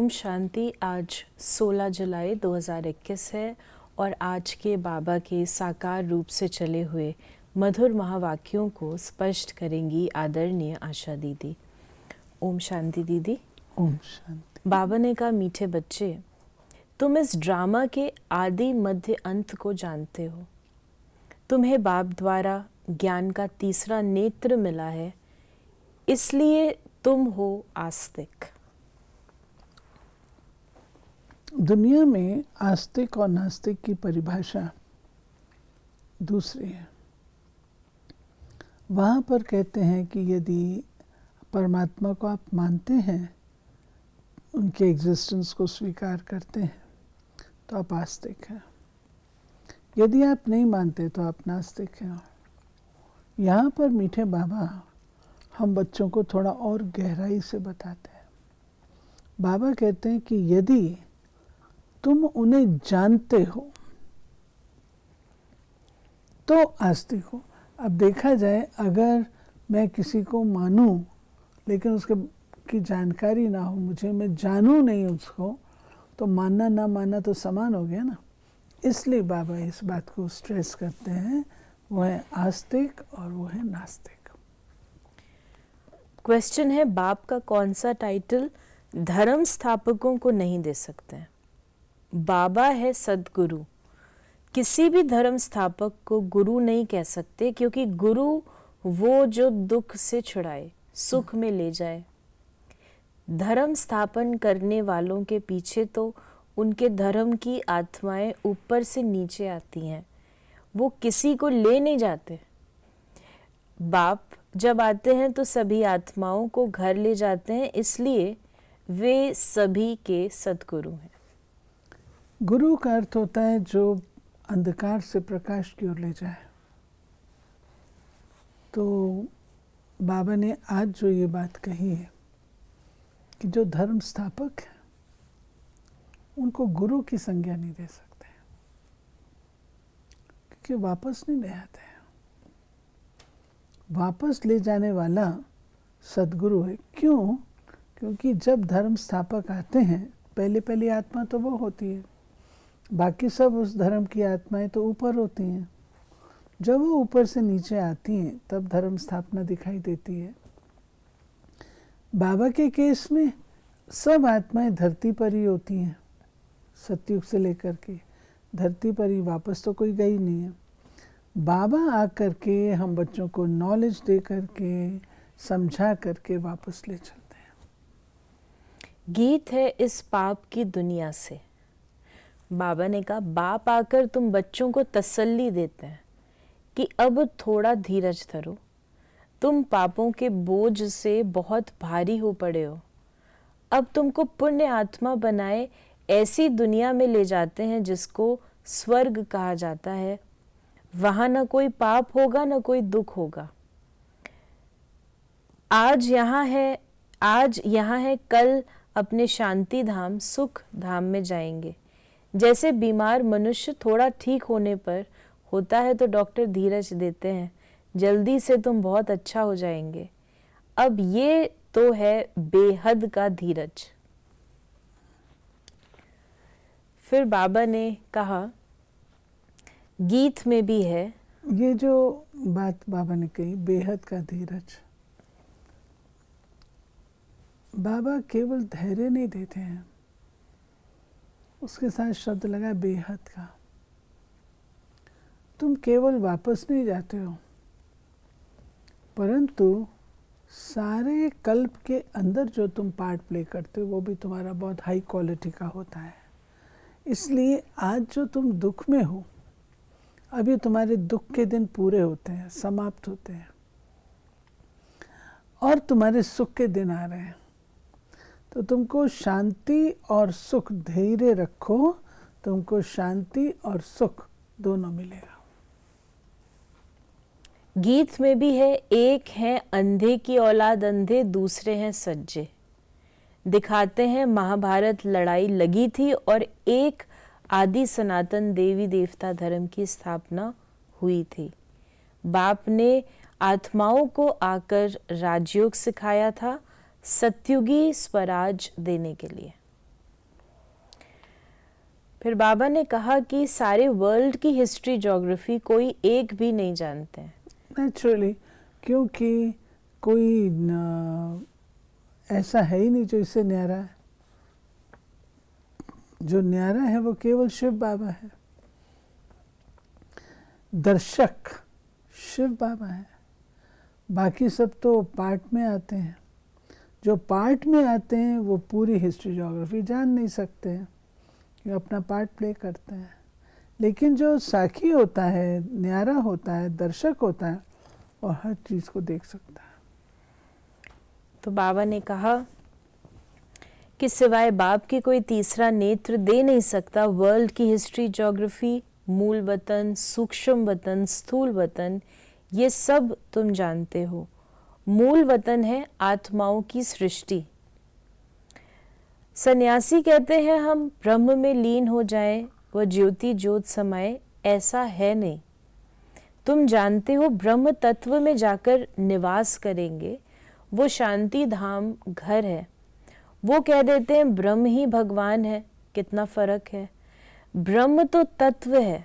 ओम शांति। आज 16 जुलाई 2021 है और आज के बाबा के साकार रूप से चले हुए मधुर महावाक्यों को स्पष्ट करेंगी आदरणीय आशा दीदी। ओम शांति दीदी। ओम शांति। बाबा ने कहा, मीठे बच्चे, तुम इस ड्रामा के आदि मध्य अंत को जानते हो। तुम्हें बाप द्वारा ज्ञान का तीसरा नेत्र मिला है, इसलिए तुम हो आस्तिक। दुनिया में आस्तिक और नास्तिक की परिभाषा दूसरी है। वहाँ पर कहते हैं कि यदि परमात्मा को आप मानते हैं, उनके एग्जिस्टेंस को स्वीकार करते हैं, तो आप आस्तिक हैं। यदि आप नहीं मानते तो आप नास्तिक हैं। यहाँ पर मीठे बाबा हम बच्चों को थोड़ा और गहराई से बताते हैं। बाबा कहते हैं कि यदि तुम उन्हें जानते हो तो आस्तिक हो। अब देखा जाए, अगर मैं किसी को मानूं लेकिन उसके की जानकारी ना हो, मैं जानूं नहीं उसको, तो मानना ना मानना तो समान हो गया ना। इसलिए बाबा इस बात को स्ट्रेस करते हैं, वो है आस्तिक और वो है नास्तिक। क्वेश्चन है, बाप का कौन सा टाइटल धर्म स्थापकों को नहीं दे सकते हैं? बाबा है सदगुरु। किसी भी धर्म स्थापक को गुरु नहीं कह सकते, क्योंकि गुरु वो जो दुख से छुड़ाए, सुख में ले जाए। धर्म स्थापन करने वालों के पीछे तो उनके धर्म की आत्माएं ऊपर से नीचे आती हैं, वो किसी को ले नहीं जाते। बाप जब आते हैं तो सभी आत्माओं को घर ले जाते हैं, इसलिए वे सभी के सदगुरु हैं। गुरु का अर्थ होता है जो अंधकार से प्रकाश की ओर ले जाए। तो बाबा ने आज जो ये बात कही है कि जो धर्म स्थापक हैं उनको गुरु की संज्ञा नहीं दे सकते, क्योंकि वापस नहीं ले आते हैं। वापस ले जाने वाला सदगुरु है। क्यों? क्योंकि जब धर्म स्थापक आते हैं, पहली आत्मा तो वो होती है, बाकी सब उस धर्म की आत्माएं तो ऊपर होती हैं। जब वो ऊपर से नीचे आती हैं तब धर्म स्थापना दिखाई देती है। बाबा के केस में सब आत्माएं धरती पर ही होती हैं, सतयुग से लेकर के धरती पर ही, वापस तो कोई गई नहीं है। बाबा आकर के हम बच्चों को नॉलेज दे करके, समझा करके वापस ले चलते हैं। गीत है इस पाप की दुनिया से। बाबा ने कहा, बाप आकर तुम बच्चों को तसल्ली देते हैं कि अब थोड़ा धीरज धरो, तुम पापों के बोझ से बहुत भारी हो पड़े हो। अब तुमको पुण्य आत्मा बनाए ऐसी दुनिया में ले जाते हैं जिसको स्वर्ग कहा जाता है। वहां न कोई पाप होगा, न कोई दुख होगा। आज यहाँ है, कल अपने शांति धाम, सुख धाम में जाएंगे। जैसे बीमार मनुष्य थोड़ा ठीक होने पर होता है तो डॉक्टर धीरज देते हैं, जल्दी से तुम बहुत अच्छा हो जाएंगे। अब ये तो है बेहद का धीरज। फिर बाबा ने कहा, गीत में भी है, ये जो बात बाबा ने कही, बेहद का धीरज। बाबा केवल धैर्य नहीं देते हैं, उसके साथ शब्द लगा बेहद का। तुम केवल वापस नहीं जाते हो, परंतु सारे कल्प के अंदर जो तुम पार्ट प्ले करते हो वो भी तुम्हारा बहुत हाई क्वालिटी का होता है। इसलिए आज जो तुम दुख में हो, अभी तुम्हारे दुख के दिन पूरे होते हैं, समाप्त होते हैं, और तुम्हारे सुख के दिन आ रहे हैं। तो तुमको शांति और सुख, धैर्य रखो, तुमको शांति और सुख दोनों मिलेगा। गीत में भी है, एक है अंधे की औलाद अंधे, दूसरे हैं सज्जे। दिखाते हैं महाभारत लड़ाई लगी थी और एक आदि सनातन देवी देवता धर्म की स्थापना हुई थी। बाप ने आत्माओं को आकर राजयोग सिखाया था, सत्युगी स्वराज देने के लिए। फिर बाबा ने कहा कि सारे वर्ल्ड की हिस्ट्री ज्योग्राफी कोई एक भी नहीं जानते हैं। नेचुरली, क्योंकि कोई ऐसा है ही नहीं जो इससे न्यारा है। जो न्यारा है वो केवल शिव बाबा है। दर्शक शिव बाबा है, बाकी सब तो पार्ट में आते हैं। जो पार्ट में आते हैं वो पूरी हिस्ट्री ज्योग्राफी जान नहीं सकते हैं, ये अपना पार्ट प्ले करते हैं। लेकिन जो साखी होता है, न्यारा होता है, दर्शक होता है, और हर चीज़ को देख सकता है। तो बाबा ने कहा कि सिवाय बाप के कोई तीसरा नेत्र दे नहीं सकता वर्ल्ड की हिस्ट्री ज्योग्राफी, मूल वतन, सूक्ष्म वतन, स्थूल वतन, ये सब तुम जानते हो। मूल वतन है आत्माओं की सृष्टि। सन्यासी कहते हैं हम ब्रह्म में लीन हो जाएं, वह ज्योति ज्योत समाए, ऐसा है नहीं। तुम जानते हो ब्रह्म तत्व में जाकर निवास करेंगे, वो शांति धाम घर है। वो कह देते हैं ब्रह्म ही भगवान है, कितना फर्क है। ब्रह्म तो तत्व है,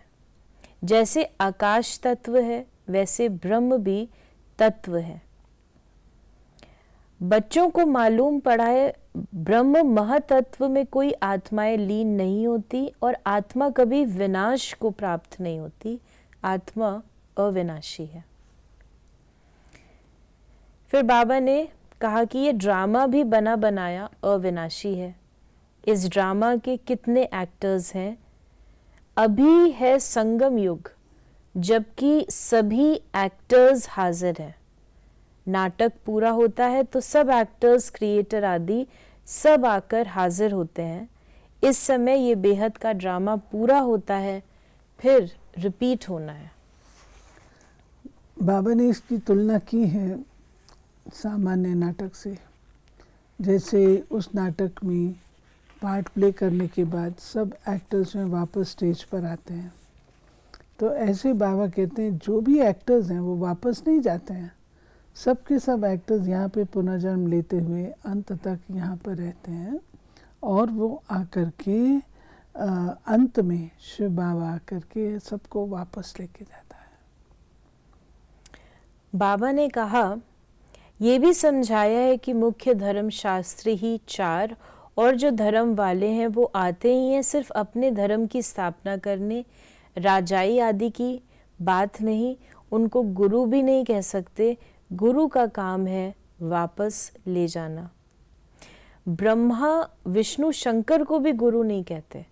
जैसे आकाश तत्व है वैसे ब्रह्म भी तत्व है। बच्चों को मालूम पड़ा है ब्रह्म महातत्व में कोई आत्माएं लीन नहीं होती और आत्मा कभी विनाश को प्राप्त नहीं होती, आत्मा अविनाशी है। फिर बाबा ने कहा कि ये ड्रामा भी बना बनाया अविनाशी है। इस ड्रामा के कितने एक्टर्स हैं। अभी है संगम युग, जबकि सभी एक्टर्स हाजिर हैं। नाटक पूरा होता है तो सब एक्टर्स, क्रिएटर आदि सब आकर हाजिर होते हैं। इस समय ये बेहद का ड्रामा पूरा होता है, फिर रिपीट होना है। बाबा ने इसकी तुलना की है सामान्य नाटक से। जैसे उस नाटक में पार्ट प्ले करने के बाद सब एक्टर्स में वापस स्टेज पर आते हैं, तो ऐसे बाबा कहते हैं जो भी एक्टर्स हैं वो वापस नहीं जाते हैं। सब के सब एक्टर्स यहाँ पे पुनर्जन्म लेते हुए अंत तक यहाँ पर रहते हैं, और वो आकर के अंत में शिव बाबा आकर के सबको वापस लेके जाता है। बाबा ने कहा ये भी समझाया है कि मुख्य धर्म शास्त्र ही चार, और जो धर्म वाले हैं वो आते ही हैं सिर्फ अपने धर्म की स्थापना करने, राजाई आदि की बात नहीं। उनको गुरु भी नहीं कह सकते, गुरु का काम है वापस ले जाना। ब्रह्मा विष्णु शंकर को भी गुरु नहीं कहते।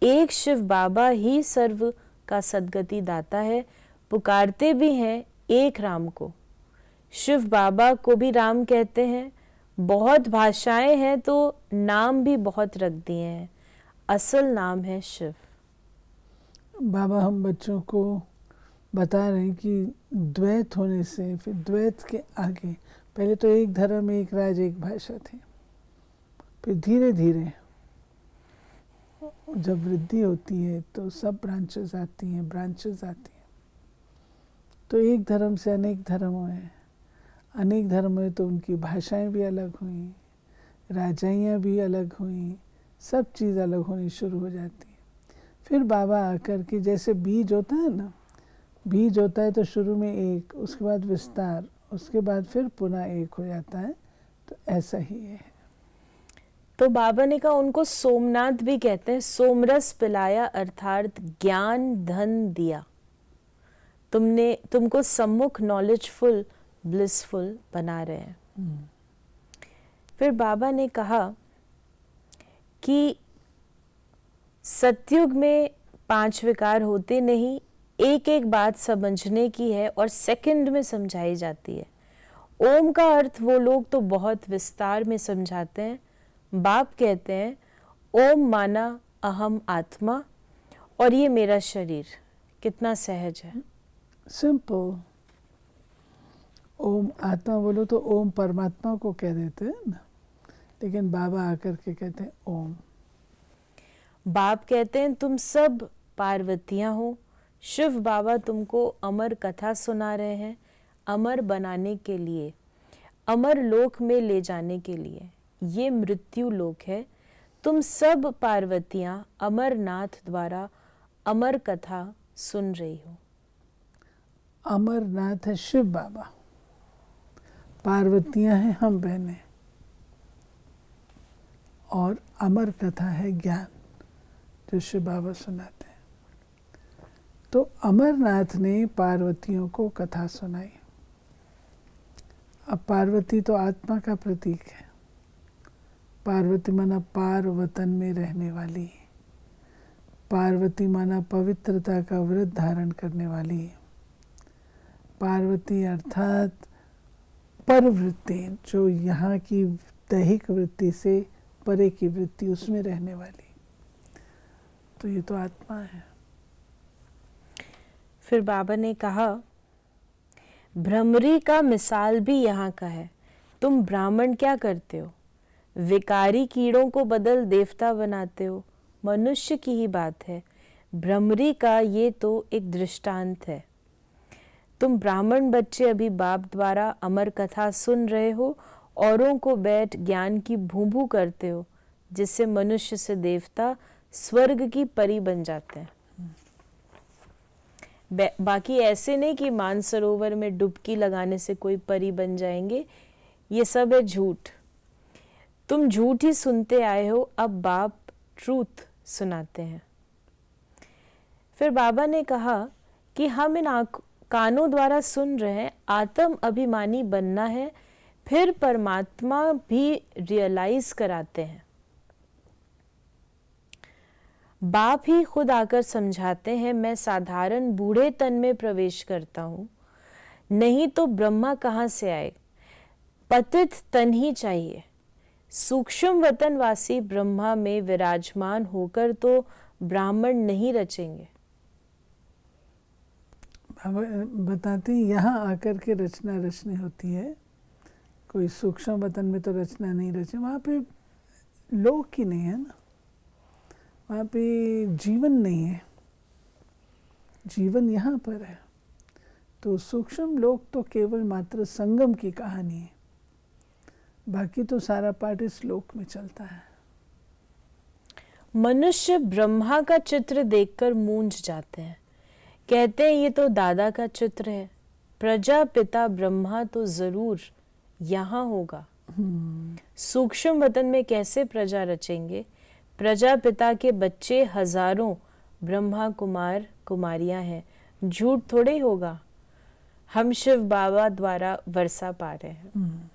एक शिव बाबा ही सर्व का सद्गति दाता है। पुकारते भी हैं एक राम को। शिव बाबा को भी राम कहते हैं। बहुत भाषाएं हैं तो नाम भी बहुत रख दिए हैं, असल नाम है शिव। बाबा हम बच्चों को बता रहे हैं कि द्वैत होने से, फिर द्वैत के आगे पहले तो एक धर्म, एक राज, एक भाषा थी। फिर धीरे धीरे जब वृद्धि होती है तो सब ब्रांचेस आती हैं, तो एक धर्म से अनेक धर्म हुए, अनेक धर्म हुए तो उनकी भाषाएं भी अलग हुई, राजाइयाँ भी अलग हुई, सब चीज़ अलग होनी शुरू हो जाती है। फिर बाबा आकर के, जैसे बीज होता है ना, बीज होता है तो शुरू में एक, उसके बाद विस्तार, उसके बाद फिर पुनः एक हो जाता है, तो ऐसा ही है। तो बाबा ने कहा उनको सोमनाथ भी कहते हैं। सोमरस पिलाया अर्थात ज्ञान धन दिया, तुमको सम्मुख नॉलेजफुल ब्लिसफुल बना रहे हैं। फिर बाबा ने कहा कि सतयुग में 5 विकार होते नहीं, एक एक बात समझने की है और सेकंड में समझाई जाती है। ओम का अर्थ वो लोग तो बहुत विस्तार में समझाते हैं। बाप कहते हैं ओम माना अहम आत्मा और ये मेरा शरीर। कितना सहज है, सिंपल। ओम आत्मा बोलो तो ओम परमात्मा को कह देते हैं ना, लेकिन बाबा आकर के कहते हैं ओम। बाप कहते हैं तुम सब पार्वतियां हो। शिव बाबा तुमको अमर कथा सुना रहे हैं, अमर बनाने के लिए, अमर लोक में ले जाने के लिए। ये मृत्यु लोक है, तुम सब पार्वतियां अमरनाथ द्वारा अमर कथा सुन रही हो। अमरनाथ है शिव बाबा, पार्वतियां हैं हम बहनें, और अमर कथा है ज्ञान जो शिव बाबा सुनाते हैं। तो अमरनाथ ने पार्वतियों को कथा सुनाई। अब पार्वती तो आत्मा का प्रतीक है। पार्वती माना पार वतन में रहने वाली, पार्वती माना पवित्रता का व्रत धारण करने वाली, पार्वती अर्थात परवृत्ति, जो यहाँ की दैहिक वृत्ति से परे की वृत्ति, उसमें रहने वाली। तो ये तो आत्मा है। फिर बाबा ने कहा, भ्रमरी का मिसाल भी यहाँ का है। तुम ब्राह्मण क्या करते हो? विकारी कीड़ों को बदल देवता बनाते हो। मनुष्य की ही बात है। भ्रमरी का ये तो एक दृष्टांत है। तुम ब्राह्मण बच्चे अभी बाप द्वारा अमर कथा सुन रहे हो, औरों को बैठ ज्ञान की भूभू करते हो, जिससे मनुष्य से देवता स्वर्ग की परी बन जाते हैं। बाकी ऐसे नहीं कि मानसरोवर में डुबकी लगाने से कोई परी बन जाएंगे, ये सब है झूठ। तुम झूठ ही सुनते आए हो, अब बाप ट्रूथ सुनाते हैं। फिर बाबा ने कहा कि हम इन कानों द्वारा सुन रहे हैं, आत्म अभिमानी बनना है, फिर परमात्मा भी रियलाइज कराते हैं। बाप ही खुद आकर समझाते हैं, मैं साधारण बूढ़े तन में प्रवेश करता हूँ, नहीं तो ब्रह्मा कहाँ से आए? पतित तन ही चाहिए। सूक्ष्म वतनवासी ब्रह्मा में विराजमान होकर तो ब्राह्मण नहीं रचेंगे। बताते हैं यहाँ आकर के रचना रचनी होती है, कोई सूक्ष्म वतन में तो रचना नहीं रचे। वहाँ पे लोक ही नहीं है ना, वहाँ पे जीवन नहीं है, जीवन यहाँ पर है। तो सूक्ष्म लोक तो केवल मात्र संगम की कहानी है, बाकी तो सारा पाठ इस लोक में चलता है। मनुष्य ब्रह्मा का चित्र देखकर मूंझ जाते हैं, कहते हैं ये तो दादा का चित्र है, प्रजापिता ब्रह्मा तो जरूर यहाँ होगा। सूक्ष्म वतन में कैसे प्रजा रचेंगे? प्रजापिता के बच्चे हजारों ब्रह्मा कुमार कुमारियां हैं, झूठ थोड़े होगा। हम शिव बाबा द्वारा वर्षा पा रहे हैं।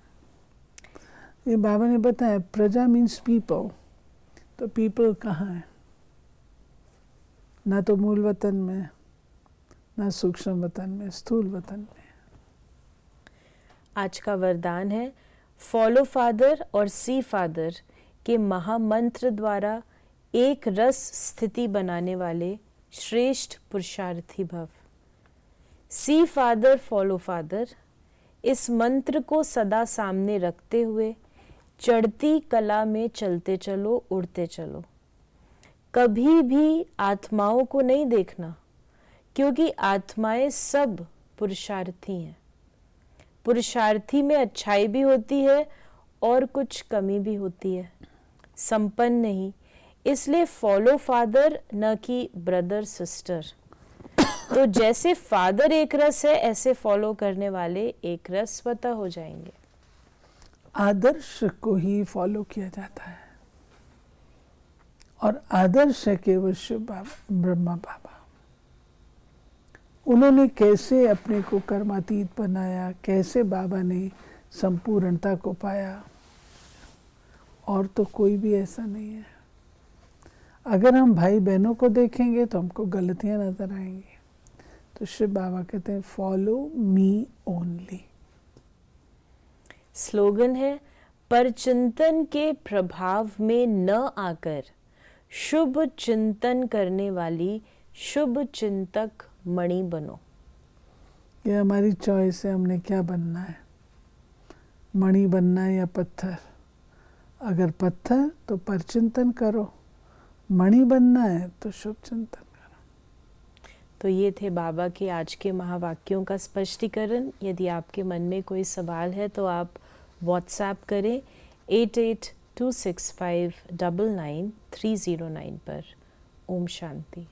ये बाबा ने बताया प्रजा मीन्स पीपल, तो पीपल कहाँ है? ना तो मूल वतन में, ना सूक्ष्म वतन में, स्थूल वतन में। आज का वरदान है, फॉलो फादर और सी फादर के महामंत्र द्वारा एक रस स्थिति बनाने वाले श्रेष्ठ पुरुषार्थी भव। सी फादर फॉलो फादर, इस मंत्र को सदा सामने रखते हुए चढ़ती कला में चलते चलो, उड़ते चलो। कभी भी आत्माओं को नहीं देखना, क्योंकि आत्माएं सब पुरुषार्थी हैं। पुरुषार्थी में अच्छाई भी होती है और कुछ कमी भी होती है, संपन्न नहीं। इसलिए फॉलो फादर न कि ब्रदर सिस्टर। तो जैसे फादर एक रस है, ऐसे फॉलो करने वाले एक रस स्वतः हो जाएंगे। आदर्श को ही फॉलो किया जाता है, और आदर्श है केवल शिव बाबा, ब्रह्मा बाबा। उन्होंने कैसे अपने को कर्मातीत बनाया, कैसे बाबा ने संपूर्णता को पाया, और तो कोई भी ऐसा नहीं है। अगर हम भाई बहनों को देखेंगे तो हमको गलतियां नजर आएंगी। तो शिव बाबा कहते हैं फॉलो मी ओनली। स्लोगन है, परचिंतन के प्रभाव में न आकर शुभ चिंतन करने वाली शुभ चिंतक मणि बनो। ये हमारी चॉइस है, हमने क्या बनना है, मणि बनना है या पत्थर। अगर पत्थर तो परचिंतन करो, मणि बनना है तो शुभ चिंतन करो। तो ये थे बाबा के आज के महावाक्यों का स्पष्टीकरण। यदि आपके मन में कोई सवाल है तो आप व्हाट्सएप करें 26599309 पर। ओम शांति।